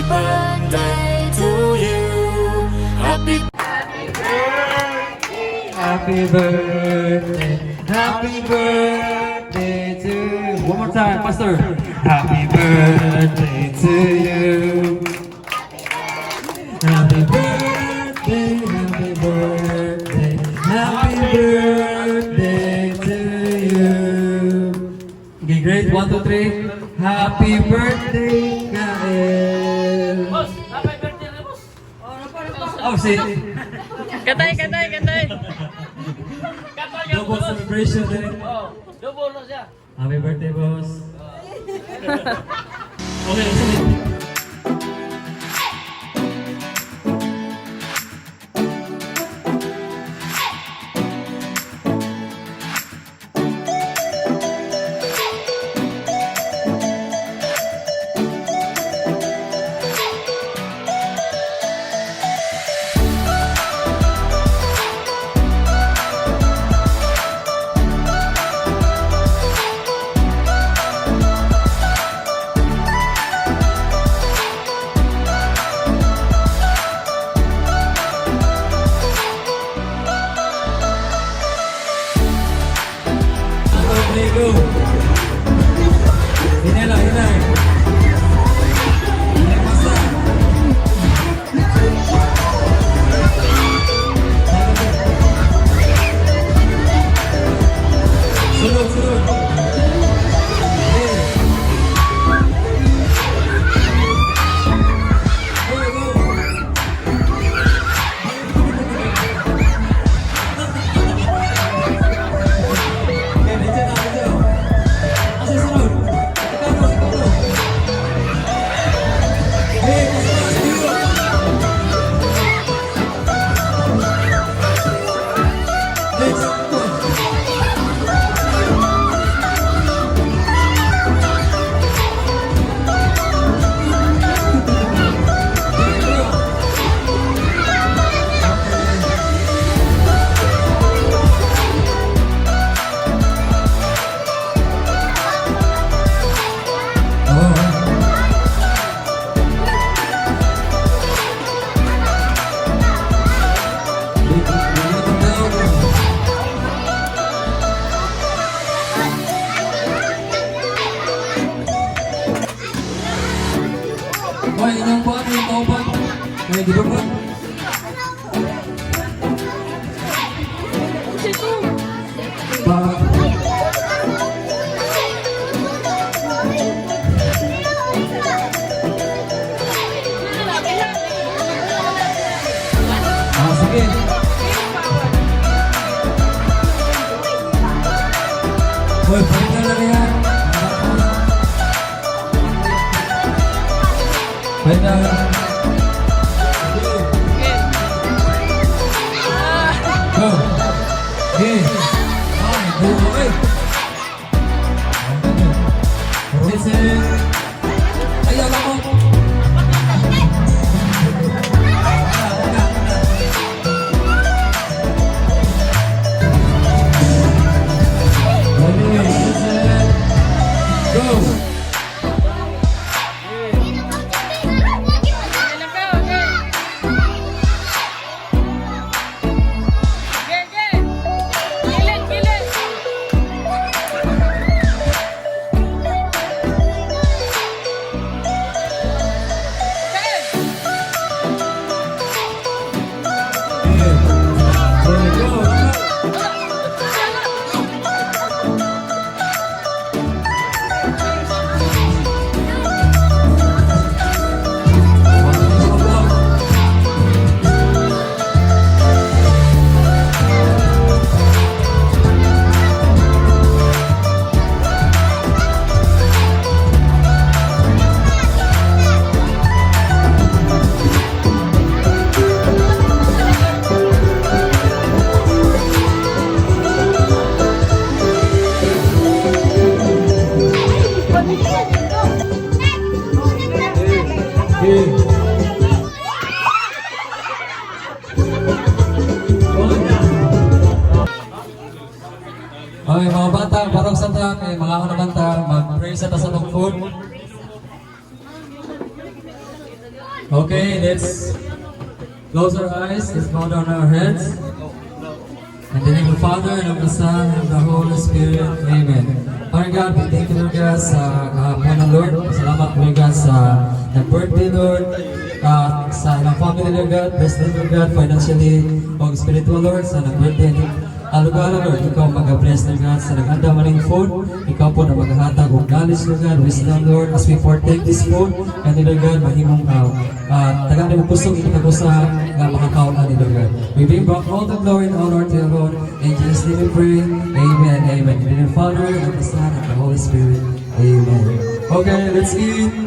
Happy birthday to you. Happy Happy birthday, happy birthday to you. One more time, Pastor. Happy birthday to you. Happy birthday, happy birthday, happy birthday to you. Okay, great. 1, 2, 3. Happy birthday, Kael. Boss, happy birthday na, boss. Oh, see. Katay. Double celebration din. Oh, double na siya. Happy birthday, boss. Okay, sige. Hoy, inyong buwan, inyong kauban. May di ba ba? Sige. Hoy, pahinga lang yan. Pahinga lang. Go. Okay. Go. Okay. Listen. Ayaw lang mo. Okay, mga bata, parang sa ta, mga ako naman ta, mag-pray sa ta sa food. Okay, let's close our eyes, let's bow down our heads. In the name of the Father, and of the Son, and of the Holy Spirit. Amen. Father God, we thank you, Lord God, sa kahapon ng Lord. Salamat, Lord God, sa nag-birthday, Lord. Sa ilang family, Lord God. Bless them, Lord God, financially o spiritual, Lord, sa nag-birthday. Alugala, Lord, ikaw mag-bless, Lord God, sa nag-anda maning food. Ikaw po na maghahatag og knowledge, Lord God, wisdom, Lord, as we partake this food. And Lord God, mahimong tagaan mo pusong ipag-usa nga makakaon ani, Lord God. We bring back all the glory and honor to you, Lord. In Jesus' name we pray. Amen. Amen. In the name of the Father, and of the Son, and of the Holy Spirit. Amen. Okay, let's eat.